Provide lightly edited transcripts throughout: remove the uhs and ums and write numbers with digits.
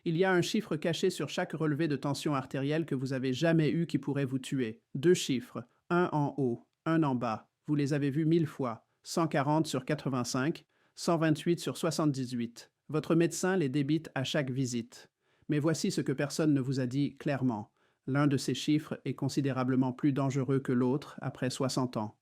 Il y a un chiffre caché sur chaque relevé de tension artérielle que vous avez jamais eu qui pourrait vous tuer. Deux chiffres, un en haut, un en bas. Vous les avez vus 1000 fois. 140 sur 85, 128 sur 78. Votre médecin les débite à chaque visite. Mais voici ce que personne ne vous a dit clairement. L'un de ces chiffres est considérablement plus dangereux que l'autre après 60 ans.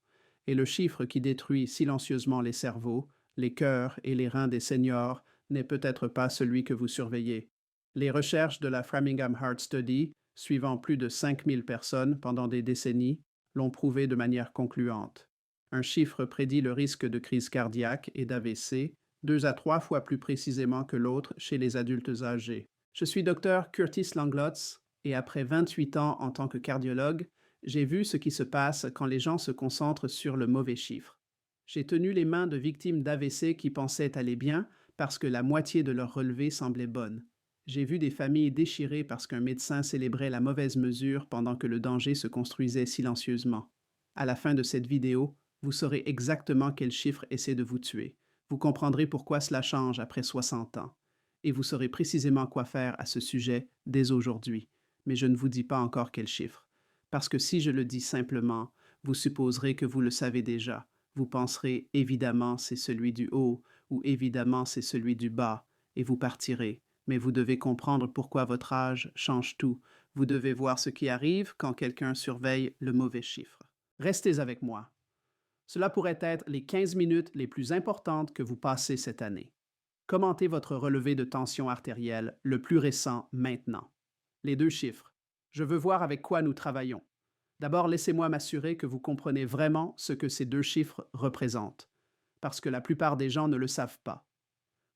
Et le chiffre qui détruit silencieusement les cerveaux, les cœurs et les reins des seniors n'est peut-être pas celui que vous surveillez. Les recherches de la Framingham Heart Study, suivant plus de 5000 personnes pendant des décennies, l'ont prouvé de manière concluante. Un chiffre prédit le risque de crise cardiaque et d'AVC 2 à 3 fois plus précisément que l'autre chez les adultes âgés. Je suis Dr Curtis Langlotz et après 28 ans en tant que cardiologue, j'ai vu ce qui se passe quand les gens se concentrent sur le mauvais chiffre. J'ai tenu les mains de victimes d'AVC qui pensaient aller bien parce que la moitié de leur relevée semblait bonne. J'ai vu des familles déchirées parce qu'un médecin célébrait la mauvaise mesure pendant que le danger se construisait silencieusement. À la fin de cette vidéo, vous saurez exactement quel chiffre essaie de vous tuer. Vous comprendrez pourquoi cela change après 60 ans. Et vous saurez précisément quoi faire à ce sujet dès aujourd'hui. Mais je ne vous dis pas encore quel chiffre. Parce que si je le dis simplement, vous supposerez que vous le savez déjà. Vous penserez évidemment c'est celui du haut ou évidemment c'est celui du bas et vous partirez. Mais vous devez comprendre pourquoi votre âge change tout. Vous devez voir ce qui arrive quand quelqu'un surveille le mauvais chiffre. Restez avec moi. Cela pourrait être les 15 minutes les plus importantes que vous passez cette année. Commentez votre relevé de tension artérielle, le plus récent maintenant. Les deux chiffres. Je veux voir avec quoi nous travaillons. D'abord, laissez-moi m'assurer que vous comprenez vraiment ce que ces deux chiffres représentent, parce que la plupart des gens ne le savent pas.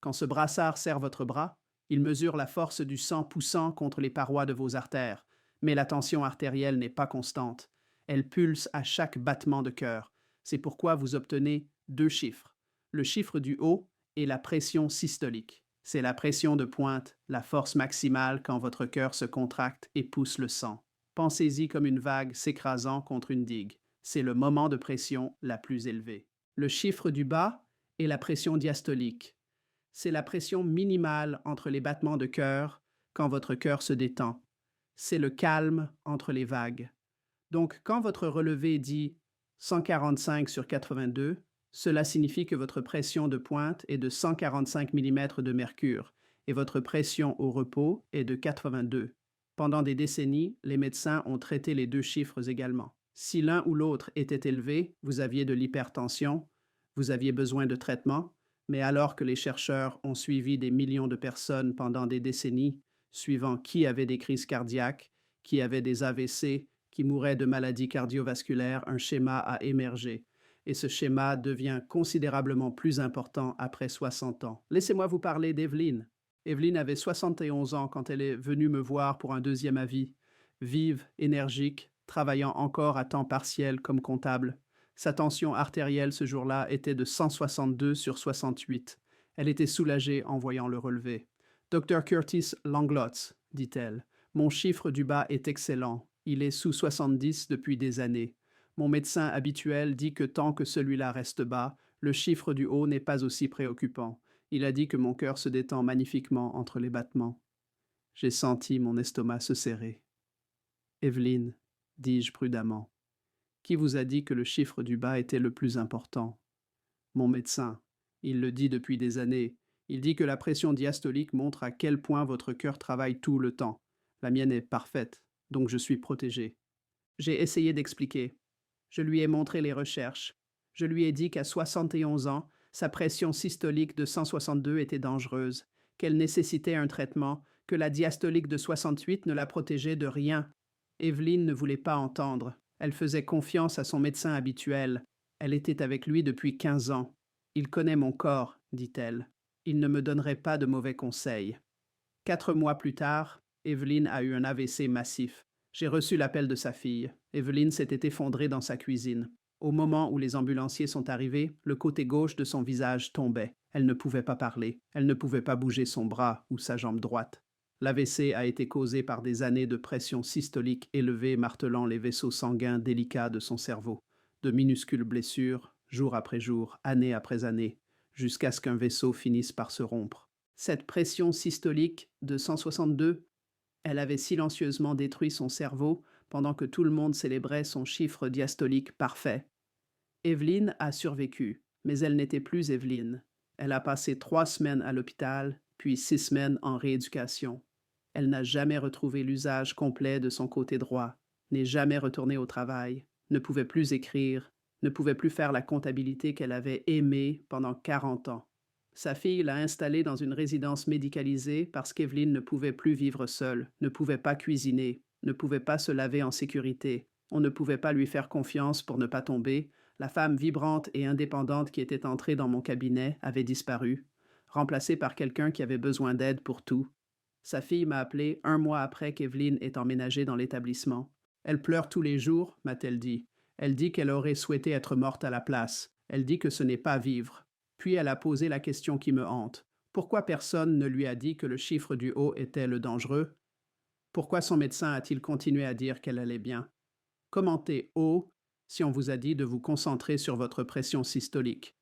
Quand ce brassard serre votre bras, il mesure la force du sang poussant contre les parois de vos artères, mais la tension artérielle n'est pas constante. Elle pulse à chaque battement de cœur. C'est pourquoi vous obtenez deux chiffres. Le chiffre du haut est la pression systolique. C'est la pression de pointe, la force maximale quand votre cœur se contracte et pousse le sang. Pensez-y comme une vague s'écrasant contre une digue. C'est le moment de pression la plus élevée. Le chiffre du bas est la pression diastolique. C'est la pression minimale entre les battements de cœur quand votre cœur se détend. C'est le calme entre les vagues. Donc, quand votre relevé dit 145 sur 82, cela signifie que votre pression de pointe est de 145 mm de mercure et votre pression au repos est de 82. Pendant des décennies, les médecins ont traité les deux chiffres également. Si l'un ou l'autre était élevé, vous aviez de l'hypertension, vous aviez besoin de traitement, mais alors que les chercheurs ont suivi des millions de personnes pendant des décennies, suivant qui avait des crises cardiaques, qui avait des AVC, qui mouraient de maladies cardiovasculaires, un schéma a émergé. Et ce schéma devient considérablement plus important après 60 ans. Laissez-moi vous parler d'Evelyne. Evelyne avait 71 ans quand elle est venue me voir pour un deuxième avis. Vive, énergique, travaillant encore à temps partiel comme comptable. Sa tension artérielle ce jour-là était de 162 sur 68. Elle était soulagée en voyant le relevé. Dr Curtis Langlotz, dit-elle, mon chiffre du bas est excellent. Il est sous 70 depuis des années. Mon médecin habituel dit que tant que celui-là reste bas, le chiffre du haut n'est pas aussi préoccupant. Il a dit que mon cœur se détend magnifiquement entre les battements. J'ai senti mon estomac se serrer. Evelyne, dis-je prudemment, qui vous a dit que le chiffre du bas était le plus important? Mon médecin. Il le dit depuis des années. Il dit que la pression diastolique montre à quel point votre cœur travaille tout le temps. La mienne est parfaite, donc je suis protégé. J'ai essayé d'expliquer. Je lui ai montré les recherches. Je lui ai dit qu'à 71 ans, sa pression systolique de 162 était dangereuse, qu'elle nécessitait un traitement, que la diastolique de 68 ne la protégeait de rien. Evelyne ne voulait pas entendre. Elle faisait confiance à son médecin habituel. Elle était avec lui depuis 15 ans. Il connaît mon corps, dit-elle. Il ne me donnerait pas de mauvais conseils. 4 mois plus tard, Evelyne a eu un AVC massif. J'ai reçu l'appel de sa fille. Evelyne s'était effondrée dans sa cuisine. Au moment où les ambulanciers sont arrivés, le côté gauche de son visage tombait. Elle ne pouvait pas parler. Elle ne pouvait pas bouger son bras ou sa jambe droite. L'AVC a été causé par des années de pression systolique élevée martelant les vaisseaux sanguins délicats de son cerveau. De minuscules blessures, jour après jour, année après année, jusqu'à ce qu'un vaisseau finisse par se rompre. Cette pression systolique de 162, elle avait silencieusement détruit son cerveau pendant que tout le monde célébrait son chiffre diastolique parfait. Evelyne a survécu, mais elle n'était plus Evelyne. Elle a passé 3 semaines à l'hôpital, puis 6 semaines en rééducation. Elle n'a jamais retrouvé l'usage complet de son côté droit, n'est jamais retournée au travail, ne pouvait plus écrire, ne pouvait plus faire la comptabilité qu'elle avait aimée pendant 40 ans. Sa fille l'a installée dans une résidence médicalisée parce qu'Evelyne ne pouvait plus vivre seule, ne pouvait pas cuisiner, ne pouvait pas se laver en sécurité. On ne pouvait pas lui faire confiance pour ne pas tomber. La femme vibrante et indépendante qui était entrée dans mon cabinet avait disparu, remplacée par quelqu'un qui avait besoin d'aide pour tout. Sa fille m'a appelé 1 mois après qu'Evelyne ait emménagé dans l'établissement. Elle pleure tous les jours, m'a-t-elle dit. Elle dit qu'elle aurait souhaité être morte à la place. Elle dit que ce n'est pas vivre. Puis elle a posé la question qui me hante. Pourquoi personne ne lui a dit que le chiffre du haut était le dangereux? Pourquoi son médecin a-t-il continué à dire qu'elle allait bien? Commentez haut si on vous a dit de vous concentrer sur votre pression systolique.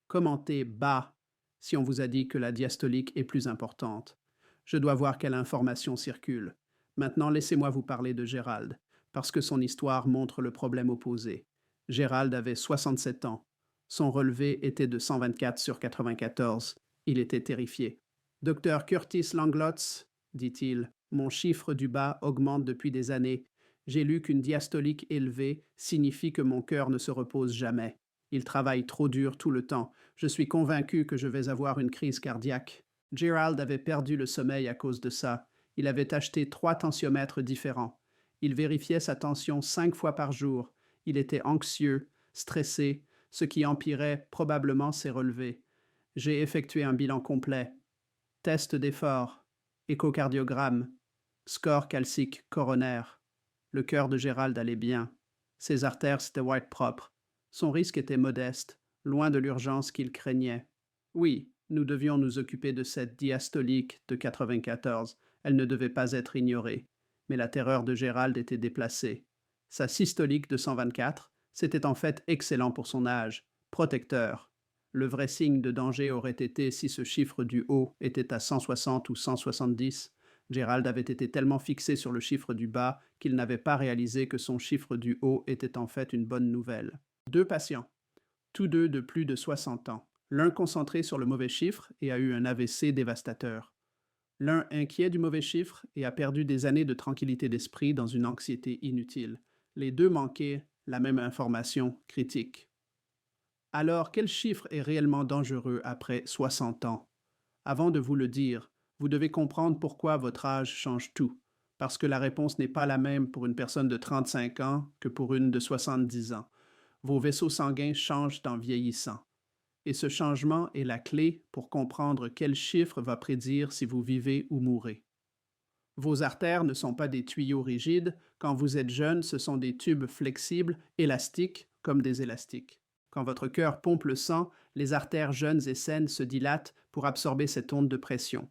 Commentez bas si on vous a dit que la diastolique est plus importante. Je dois voir quelle information circule. Maintenant, laissez-moi vous parler de Gérald, parce que son histoire montre le problème opposé. Gérald avait 67 ans. Son relevé était de 124 sur 94. Il était terrifié. Docteur Curtis Langlotz, dit-il, mon chiffre du bas augmente depuis des années. J'ai lu qu'une diastolique élevée signifie que mon cœur ne se repose jamais. Il travaille trop dur tout le temps. Je suis convaincu que je vais avoir une crise cardiaque. Gerald avait perdu le sommeil à cause de ça. Il avait acheté 3 tensiomètres différents. Il vérifiait sa tension 5 fois par jour. Il était anxieux, stressé, ce qui empirait probablement ses relevés. J'ai effectué un bilan complet. Test d'effort, échocardiogramme, score calcique coronaire. Le cœur de Gérald allait bien. Ses artères s'étaient white propres. Son risque était modeste, loin de l'urgence qu'il craignait. Oui, nous devions nous occuper de cette diastolique de 94. Elle ne devait pas être ignorée. Mais la terreur de Gérald était déplacée. Sa systolique de 124, c'était en fait excellent pour son âge, protecteur. Le vrai signe de danger aurait été si ce chiffre du haut était à 160 ou 170. Gérald avait été tellement fixé sur le chiffre du bas qu'il n'avait pas réalisé que son chiffre du haut était en fait une bonne nouvelle. 2 patients, tous deux de plus de 60 ans. L'un concentré sur le mauvais chiffre et a eu un AVC dévastateur. L'un inquiet du mauvais chiffre et a perdu des années de tranquillité d'esprit dans une anxiété inutile. Les deux manquaient la même information critique. Alors, quel chiffre est réellement dangereux après 60 ans? Avant de vous le dire, vous devez comprendre pourquoi votre âge change tout, parce que la réponse n'est pas la même pour une personne de 35 ans que pour une de 70 ans. Vos vaisseaux sanguins changent en vieillissant. Et ce changement est la clé pour comprendre quel chiffre va prédire si vous vivez ou mourrez. Vos artères ne sont pas des tuyaux rigides. Quand vous êtes jeune, ce sont des tubes flexibles, élastiques, comme des élastiques. Quand votre cœur pompe le sang, les artères jeunes et saines se dilatent pour absorber cette onde de pression.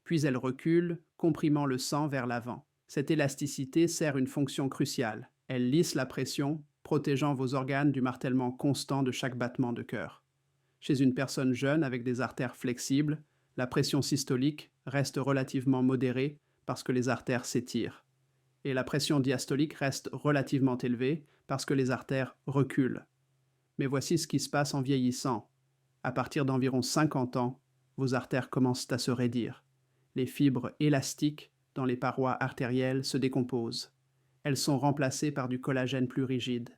Puis elles reculent, comprimant le sang vers l'avant. Cette élasticité sert une fonction cruciale. Elle lisse la pression, protégeant vos organes du martèlement constant de chaque battement de cœur. Chez une personne jeune avec des artères flexibles, la pression systolique reste relativement modérée parce que les artères s'étirent. Et la pression diastolique reste relativement élevée parce que les artères reculent. Mais voici ce qui se passe en vieillissant. À partir d'environ 50 ans, vos artères commencent à se raidir. Les fibres élastiques dans les parois artérielles se décomposent. Elles sont remplacées par du collagène plus rigide.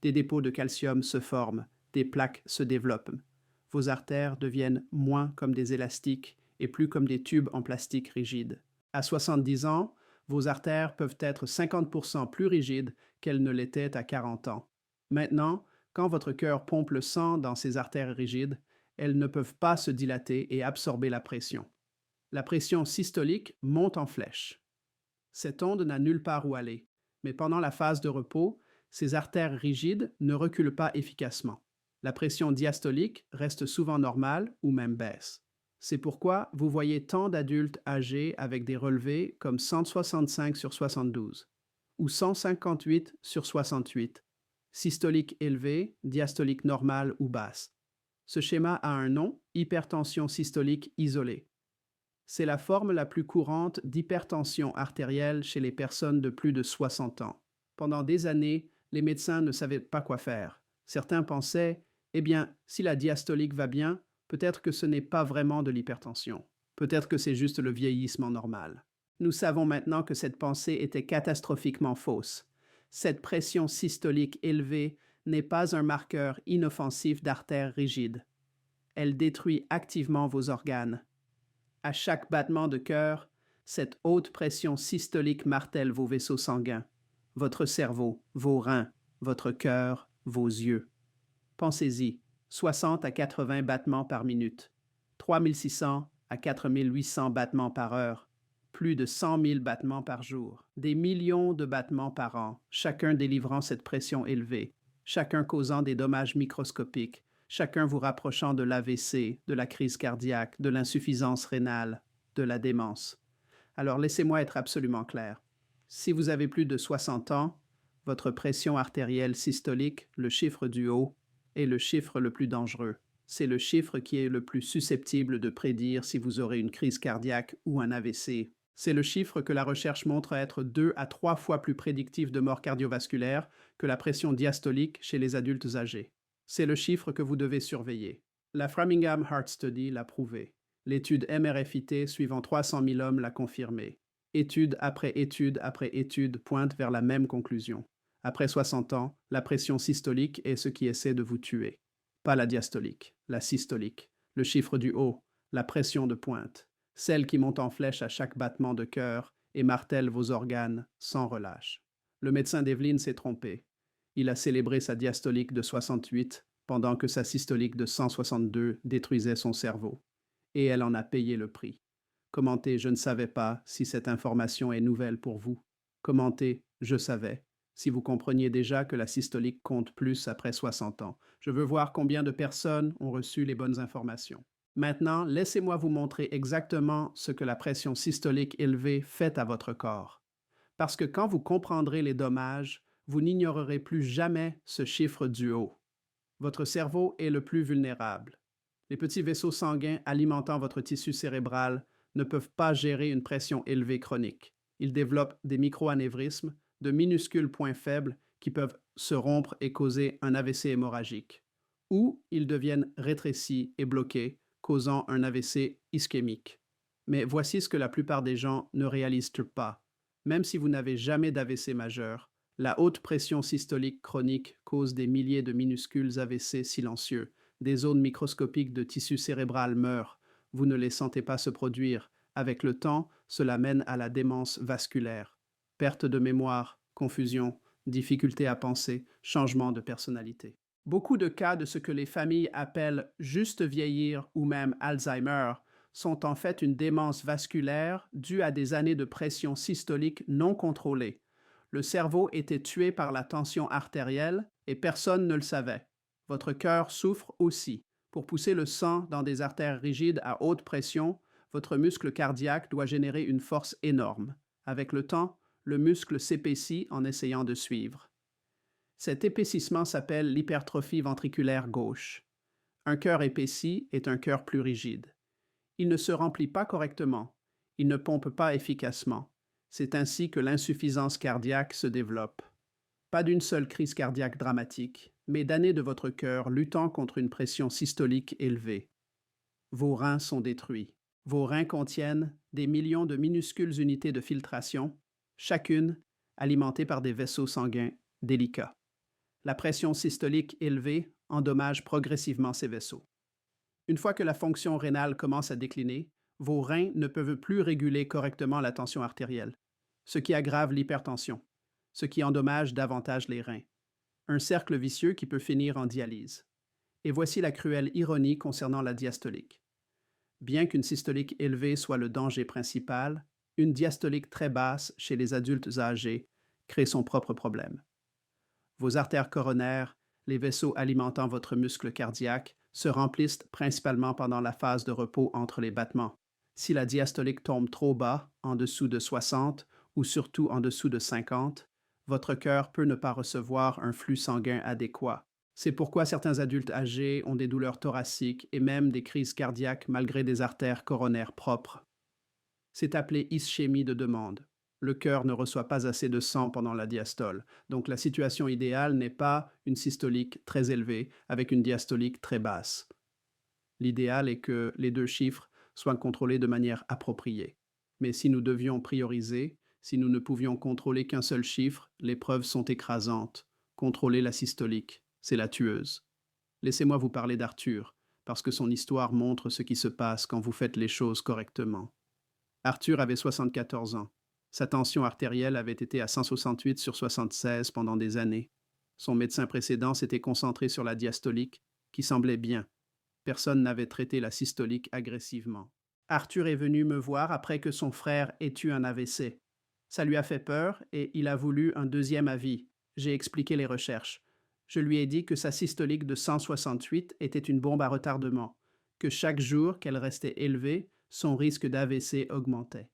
Des dépôts de calcium se forment, des plaques se développent. Vos artères deviennent moins comme des élastiques et plus comme des tubes en plastique rigide. À 70 ans, vos artères peuvent être 50% plus rigides qu'elles ne l'étaient à 40 ans. Maintenant, quand votre cœur pompe le sang dans ces artères rigides, elles ne peuvent pas se dilater et absorber la pression. La pression systolique monte en flèche. Cette onde n'a nulle part où aller, mais pendant la phase de repos, ces artères rigides ne reculent pas efficacement. La pression diastolique reste souvent normale ou même baisse. C'est pourquoi vous voyez tant d'adultes âgés avec des relevés comme 165 sur 72 ou 158 sur 68, systolique élevée, diastolique normale ou basse. Ce schéma a un nom, hypertension systolique isolée. C'est la forme la plus courante d'hypertension artérielle chez les personnes de plus de 60 ans. Pendant des années, les médecins ne savaient pas quoi faire. Certains pensaient, eh bien, si la diastolique va bien, peut-être que ce n'est pas vraiment de l'hypertension. Peut-être que c'est juste le vieillissement normal. Nous savons maintenant que cette pensée était catastrophiquement fausse. Cette pression systolique élevée n'est pas un marqueur inoffensif d'artère rigide. Elle détruit activement vos organes. À chaque battement de cœur, cette haute pression systolique martèle vos vaisseaux sanguins, votre cerveau, vos reins, votre cœur, vos yeux. Pensez-y, 60 à 80 battements par minute, 3600 à 4800 battements par heure, plus de 100 000 battements par jour, des millions de battements par an, chacun délivrant cette pression élevée, chacun causant des dommages microscopiques, chacun vous rapprochant de l'AVC, de la crise cardiaque, de l'insuffisance rénale, de la démence. Alors laissez-moi être absolument clair. Si vous avez plus de 60 ans, votre pression artérielle systolique, le chiffre du haut, est le chiffre le plus dangereux. C'est le chiffre qui est le plus susceptible de prédire si vous aurez une crise cardiaque ou un AVC. C'est le chiffre que la recherche montre être 2 à 3 fois plus prédictif de mort cardiovasculaire que la pression diastolique chez les adultes âgés. C'est le chiffre que vous devez surveiller. La Framingham Heart Study l'a prouvé. L'étude MRFIT suivant 300 000 hommes l'a confirmé. Étude après étude pointe vers la même conclusion. Après 60 ans, la pression systolique est ce qui essaie de vous tuer. Pas la diastolique, la systolique, le chiffre du haut, la pression de pointe, celle qui monte en flèche à chaque battement de cœur et martèle vos organes sans relâche. Le médecin d'Evelyn s'est trompé. Il a célébré sa diastolique de 68 pendant que sa systolique de 162 détruisait son cerveau. Et elle en a payé le prix. Commentez « Je ne savais pas » si cette information est nouvelle pour vous. Commentez « Je savais » si vous compreniez déjà que la systolique compte plus après 60 ans. Je veux voir combien de personnes ont reçu les bonnes informations. Maintenant, laissez-moi vous montrer exactement ce que la pression systolique élevée fait à votre corps. Parce que quand vous comprendrez les dommages, vous n'ignorerez plus jamais ce chiffre du haut. Votre cerveau est le plus vulnérable. Les petits vaisseaux sanguins alimentant votre tissu cérébral ne peuvent pas gérer une pression élevée chronique. Ils développent des microanévrismes, de minuscules points faibles qui peuvent se rompre et causer un AVC hémorragique. Ou ils deviennent rétrécis et bloqués, causant un AVC ischémique. Mais voici ce que la plupart des gens ne réalisent pas. Même si vous n'avez jamais d'AVC majeur, la haute pression systolique chronique cause des milliers de minuscules AVC silencieux. Des zones microscopiques de tissu cérébral meurent. Vous ne les sentez pas se produire. Avec le temps, cela mène à la démence vasculaire. Perte de mémoire, confusion, difficulté à penser, changement de personnalité. Beaucoup de cas de ce que les familles appellent juste vieillir ou même Alzheimer sont en fait une démence vasculaire due à des années de pression systolique non contrôlée. Le cerveau était tué par la tension artérielle et personne ne le savait. Votre cœur souffre aussi. Pour pousser le sang dans des artères rigides à haute pression, votre muscle cardiaque doit générer une force énorme. Avec le temps, le muscle s'épaissit en essayant de suivre. Cet épaississement s'appelle l'hypertrophie ventriculaire gauche. Un cœur épaissi est un cœur plus rigide. Il ne se remplit pas correctement. Il ne pompe pas efficacement. C'est ainsi que l'insuffisance cardiaque se développe. Pas d'une seule crise cardiaque dramatique, mais d'années de votre cœur luttant contre une pression systolique élevée. Vos reins sont détruits. Vos reins contiennent des millions de minuscules unités de filtration, chacune alimentée par des vaisseaux sanguins délicats. La pression systolique élevée endommage progressivement ces vaisseaux. Une fois que la fonction rénale commence à décliner, vos reins ne peuvent plus réguler correctement la tension artérielle, ce qui aggrave l'hypertension, ce qui endommage davantage les reins. Un cercle vicieux qui peut finir en dialyse. Et voici la cruelle ironie concernant la diastolique. Bien qu'une systolique élevée soit le danger principal, une diastolique très basse chez les adultes âgés crée son propre problème. Vos artères coronaires, les vaisseaux alimentant votre muscle cardiaque, se remplissent principalement pendant la phase de repos entre les battements. Si la diastolique tombe trop bas, en dessous de 60 ou surtout en dessous de 50, votre cœur peut ne pas recevoir un flux sanguin adéquat. C'est pourquoi certains adultes âgés ont des douleurs thoraciques et même des crises cardiaques malgré des artères coronaires propres. C'est appelé ischémie de demande. Le cœur ne reçoit pas assez de sang pendant la diastole. Donc la situation idéale n'est pas une systolique très élevée avec une diastolique très basse. L'idéal est que les deux chiffres soient contrôlés de manière appropriée. Mais si nous devions prioriser, si nous ne pouvions contrôler qu'un seul chiffre, les preuves sont écrasantes. Contrôler la systolique, c'est la tueuse. Laissez-moi vous parler d'Arthur, parce que son histoire montre ce qui se passe quand vous faites les choses correctement. Arthur avait 74 ans. Sa tension artérielle avait été à 168 sur 76 pendant des années. Son médecin précédent s'était concentré sur la diastolique, qui semblait bien. Personne n'avait traité la systolique agressivement. Arthur est venu me voir après que son frère ait eu un AVC. Ça lui a fait peur et il a voulu un deuxième avis. J'ai expliqué les recherches. Je lui ai dit que sa systolique de 168 était une bombe à retardement, que chaque jour qu'elle restait élevée, son risque d'AVC augmentait.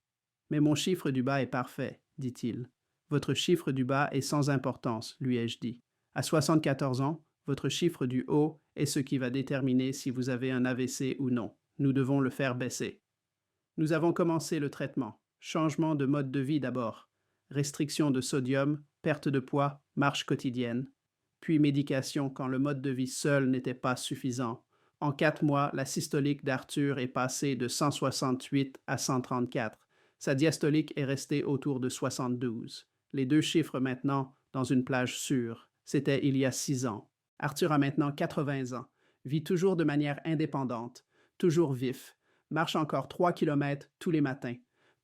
Mais mon chiffre du bas est parfait, dit-il. Votre chiffre du bas est sans importance, lui ai-je dit. À 74 ans, votre chiffre du haut est ce qui va déterminer si vous avez un AVC ou non. Nous devons le faire baisser. Nous avons commencé le traitement. Changement de mode de vie d'abord. Restriction de sodium, perte de poids, marche quotidienne. Puis médication quand le mode de vie seul n'était pas suffisant. En 4 mois, la systolique d'Arthur est passée de 168 à 134. Sa diastolique est restée autour de 72. Les deux chiffres maintenant dans une plage sûre. C'était il y a 6 ans. Arthur a maintenant 80 ans, vit toujours de manière indépendante, toujours vif, marche encore 3 kilomètres tous les matins.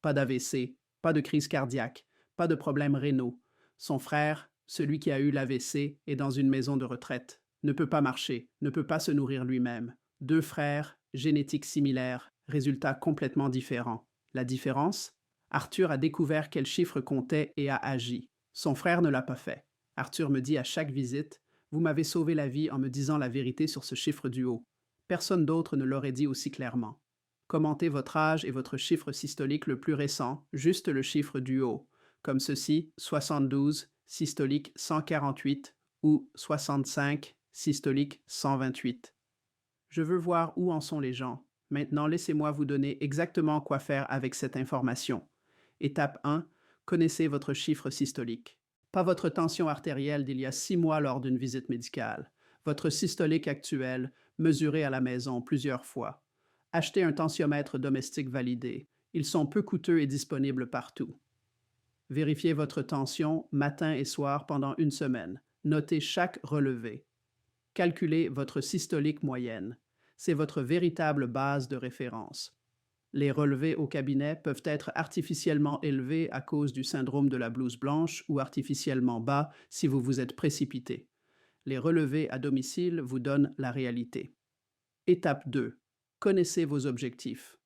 Pas d'AVC, pas de crise cardiaque, pas de problèmes rénaux. Son frère, celui qui a eu l'AVC, est dans une maison de retraite, ne peut pas marcher, ne peut pas se nourrir lui-même. Deux frères, génétique similaire, résultats complètement différents. La différence? Arthur a découvert quel chiffre comptait et a agi. Son frère ne l'a pas fait. Arthur me dit à chaque visite: vous m'avez sauvé la vie en me disant la vérité sur ce chiffre du haut. Personne d'autre ne l'aurait dit aussi clairement. Commentez votre âge et votre chiffre systolique le plus récent, juste le chiffre du haut, comme ceci: 72, systolique 148 ou 65, systolique 128. Je veux voir où en sont les gens. Maintenant, laissez-moi vous donner exactement quoi faire avec cette information. Étape 1. Connaissez votre chiffre systolique. Pas votre tension artérielle d'il y a 6 mois lors d'une visite médicale. Votre systolique actuelle, mesurée à la maison plusieurs fois. Achetez un tensiomètre domestique validé. Ils sont peu coûteux et disponibles partout. Vérifiez votre tension matin et soir pendant une semaine. Notez chaque relevé. Calculez votre systolique moyenne. C'est votre véritable base de référence. Les relevés au cabinet peuvent être artificiellement élevés à cause du syndrome de la blouse blanche ou artificiellement bas si vous vous êtes précipité. Les relevés à domicile vous donnent la réalité. Étape 2. Connaissez vos objectifs.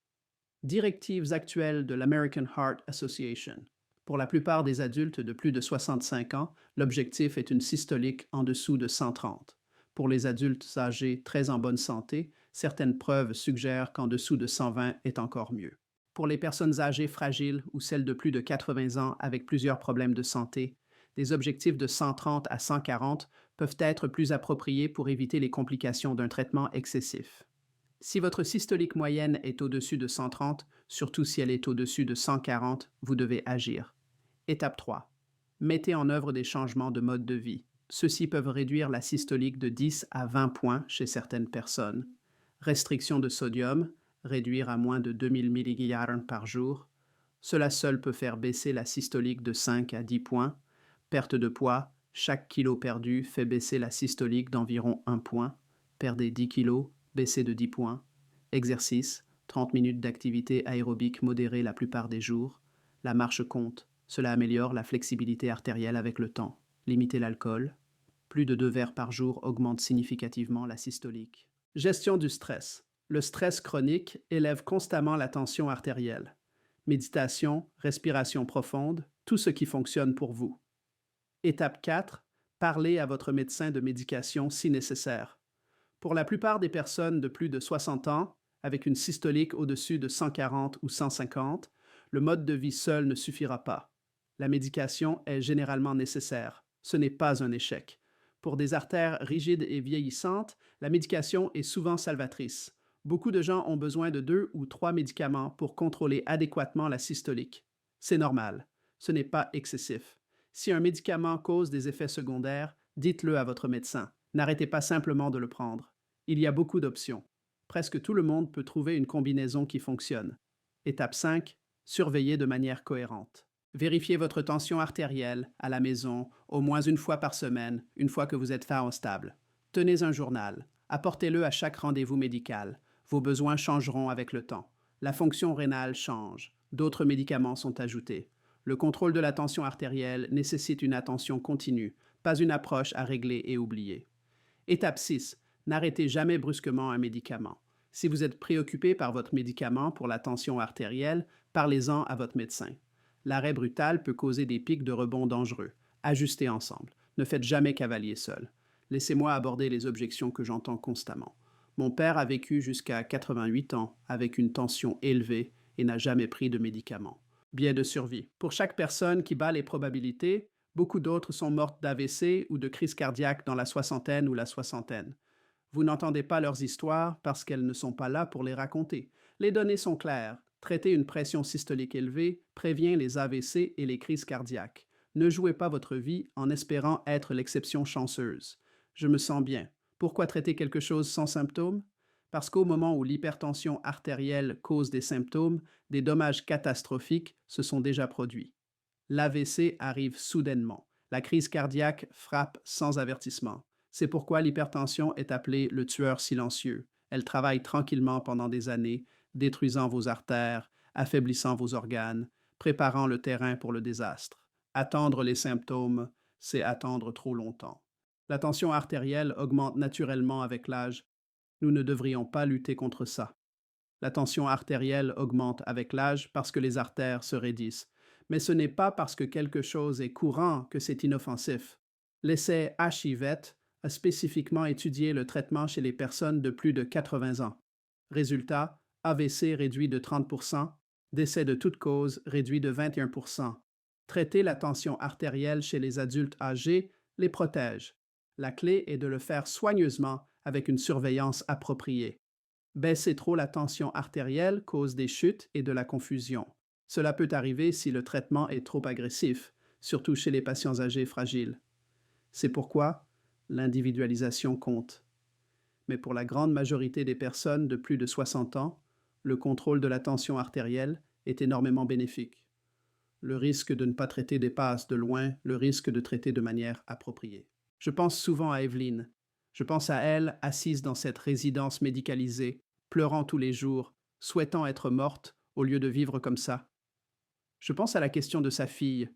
Directives actuelles de l'American Heart Association. Pour la plupart des adultes de plus de 65 ans, l'objectif est une systolique en dessous de 130. Pour les adultes âgés très en bonne santé, certaines preuves suggèrent qu'en dessous de 120 est encore mieux. Pour les personnes âgées fragiles ou celles de plus de 80 ans avec plusieurs problèmes de santé, des objectifs de 130 à 140 peuvent être plus appropriés pour éviter les complications d'un traitement excessif. Si votre systolique moyenne est au-dessus de 130, surtout si elle est au-dessus de 140, vous devez agir. Étape 3. Mettez en œuvre des changements de mode de vie. Ceux-ci peuvent réduire la systolique de 10 à 20 points chez certaines personnes. Restriction de sodium, réduire à moins de 2000 mg par jour. Cela seul peut faire baisser la systolique de 5 à 10 points. Perte de poids, chaque kilo perdu fait baisser la systolique d'environ 1 point. Perdez 10 kg, baissez de 10 points. Exercice, 30 minutes d'activité aérobique modérée la plupart des jours. La marche compte, cela améliore la flexibilité artérielle avec le temps. Limitez l'alcool. Plus de 2 verres par jour augmente significativement la systolique. Gestion du stress. Le stress chronique élève constamment la tension artérielle. Méditation, respiration profonde, tout ce qui fonctionne pour vous. Étape 4. Parlez à votre médecin de médication si nécessaire. Pour la plupart des personnes de plus de 60 ans, avec une systolique au-dessus de 140 ou 150, le mode de vie seul ne suffira pas. La médication est généralement nécessaire. Ce n'est pas un échec. Pour des artères rigides et vieillissantes, la médication est souvent salvatrice. Beaucoup de gens ont besoin de 2 ou 3 médicaments pour contrôler adéquatement la systolique. C'est normal. Ce n'est pas excessif. Si un médicament cause des effets secondaires, dites-le à votre médecin. N'arrêtez pas simplement de le prendre. Il y a beaucoup d'options. Presque tout le monde peut trouver une combinaison qui fonctionne. Étape 5. Surveillez de manière cohérente. Vérifiez votre tension artérielle à la maison au moins une fois par semaine, une fois que vous êtes stable. Tenez un journal. Apportez-le à chaque rendez-vous médical. Vos besoins changeront avec le temps. La fonction rénale change. D'autres médicaments sont ajoutés. Le contrôle de la tension artérielle nécessite une attention continue, pas une approche à régler et oublier. Étape 6. N'arrêtez jamais brusquement un médicament. Si vous êtes préoccupé par votre médicament pour la tension artérielle, parlez-en à votre médecin. L'arrêt brutal peut causer des pics de rebond dangereux. Ajustez ensemble. Ne faites jamais cavalier seul. Laissez-moi aborder les objections que j'entends constamment. Mon père a vécu jusqu'à 88 ans avec une tension élevée et n'a jamais pris de médicaments. Biais de survie. Pour chaque personne qui bat les probabilités, beaucoup d'autres sont mortes d'AVC ou de crise cardiaque dans la soixantaine ou la soixantaine. Vous n'entendez pas leurs histoires parce qu'elles ne sont pas là pour les raconter. Les données sont claires. Traiter une pression systolique élevée prévient les AVC et les crises cardiaques. Ne jouez pas votre vie en espérant être l'exception chanceuse. Je me sens bien. Pourquoi traiter quelque chose sans symptômes? Parce qu'au moment où l'hypertension artérielle cause des symptômes, des dommages catastrophiques se sont déjà produits. L'AVC arrive soudainement. La crise cardiaque frappe sans avertissement. C'est pourquoi l'hypertension est appelée le tueur silencieux. Elle travaille tranquillement pendant des années, détruisant vos artères, affaiblissant vos organes, préparant le terrain pour le désastre. Attendre les symptômes, c'est attendre trop longtemps. La tension artérielle augmente naturellement avec l'âge. Nous ne devrions pas lutter contre ça. La tension artérielle augmente avec l'âge parce que les artères se raidissent. Mais ce n'est pas parce que quelque chose est courant que c'est inoffensif. L'essai HIV a spécifiquement étudié le traitement chez les personnes de plus de 80 ans. Résultat, AVC réduit de 30%, décès de toute cause réduit de 21%. Traiter la tension artérielle chez les adultes âgés les protège. La clé est de le faire soigneusement avec une surveillance appropriée. Baisser trop la tension artérielle cause des chutes et de la confusion. Cela peut arriver si le traitement est trop agressif, surtout chez les patients âgés fragiles. C'est pourquoi l'individualisation compte. Mais pour la grande majorité des personnes de plus de 60 ans, le contrôle de la tension artérielle est énormément bénéfique. Le risque de ne pas traiter dépasse de loin le risque de traiter de manière appropriée. Je pense souvent à Evelyne. Je pense à elle, assise dans cette résidence médicalisée, pleurant tous les jours, souhaitant être morte au lieu de vivre comme ça. Je pense à la question de sa fille.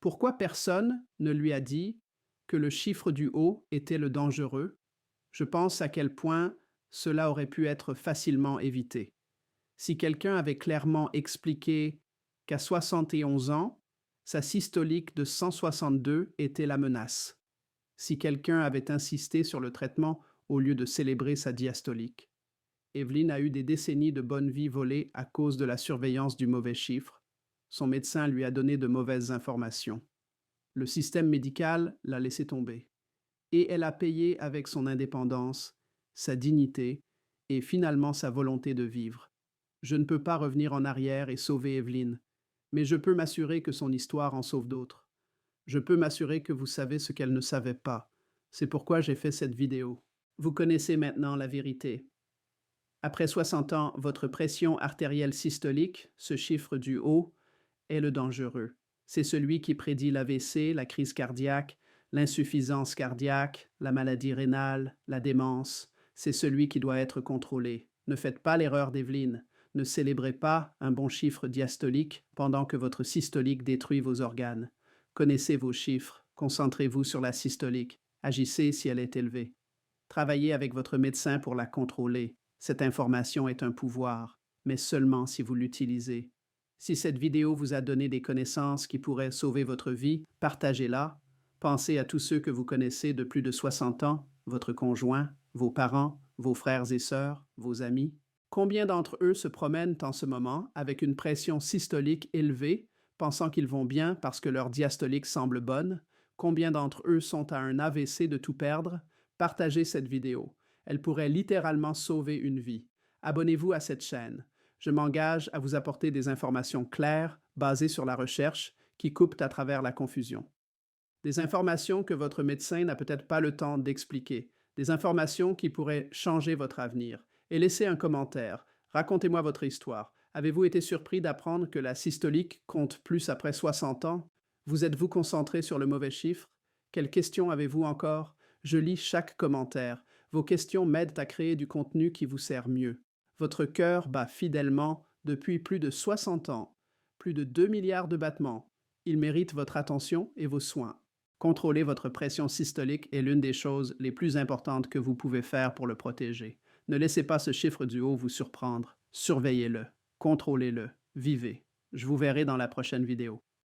Pourquoi personne ne lui a dit que le chiffre du haut était le dangereux? Je pense à quel point cela aurait pu être facilement évité. Si quelqu'un avait clairement expliqué qu'à 71 ans, sa systolique de 162 était la menace. Si quelqu'un avait insisté sur le traitement au lieu de célébrer sa diastolique. Evelyne a eu des décennies de bonne vie volées à cause de la surveillance du mauvais chiffre. Son médecin lui a donné de mauvaises informations. Le système médical l'a laissé tomber. Et elle a payé avec son indépendance, sa dignité et finalement sa volonté de vivre. Je ne peux pas revenir en arrière et sauver Evelyne, mais je peux m'assurer que son histoire en sauve d'autres. Je peux m'assurer que vous savez ce qu'elle ne savait pas. C'est pourquoi j'ai fait cette vidéo. Vous connaissez maintenant la vérité. Après 60 ans, votre pression artérielle systolique, ce chiffre du haut, est le dangereux. C'est celui qui prédit l'AVC, la crise cardiaque, l'insuffisance cardiaque, la maladie rénale, la démence. C'est celui qui doit être contrôlé. Ne faites pas l'erreur d'Evelyne. Ne célébrez pas un bon chiffre diastolique pendant que votre systolique détruit vos organes. Connaissez vos chiffres, concentrez-vous sur la systolique, agissez si elle est élevée. Travaillez avec votre médecin pour la contrôler. Cette information est un pouvoir, mais seulement si vous l'utilisez. Si cette vidéo vous a donné des connaissances qui pourraient sauver votre vie, partagez-la. Pensez à tous ceux que vous connaissez de plus de 60 ans, votre conjoint, vos parents, vos frères et sœurs, vos amis. Combien d'entre eux se promènent en ce moment avec une pression systolique élevée, pensant qu'ils vont bien parce que leur diastolique semble bonne? Combien d'entre eux sont à un AVC de tout perdre? Partagez cette vidéo. Elle pourrait littéralement sauver une vie. Abonnez-vous à cette chaîne. Je m'engage à vous apporter des informations claires, basées sur la recherche, qui coupent à travers la confusion. Des informations que votre médecin n'a peut-être pas le temps d'expliquer. Des informations qui pourraient changer votre avenir. Et laissez un commentaire. Racontez-moi votre histoire. Avez-vous été surpris d'apprendre que la systolique compte plus après 60 ans? Vous êtes-vous concentré sur le mauvais chiffre? Quelles questions avez-vous encore? Je lis chaque commentaire. Vos questions m'aident à créer du contenu qui vous sert mieux. Votre cœur bat fidèlement depuis plus de 60 ans. Plus de 2 milliards de battements. Il mérite votre attention et vos soins. Contrôler votre pression systolique est l'une des choses les plus importantes que vous pouvez faire pour le protéger. Ne laissez pas ce chiffre du haut vous surprendre. Surveillez-le, contrôlez-le, vivez. Je vous verrai dans la prochaine vidéo.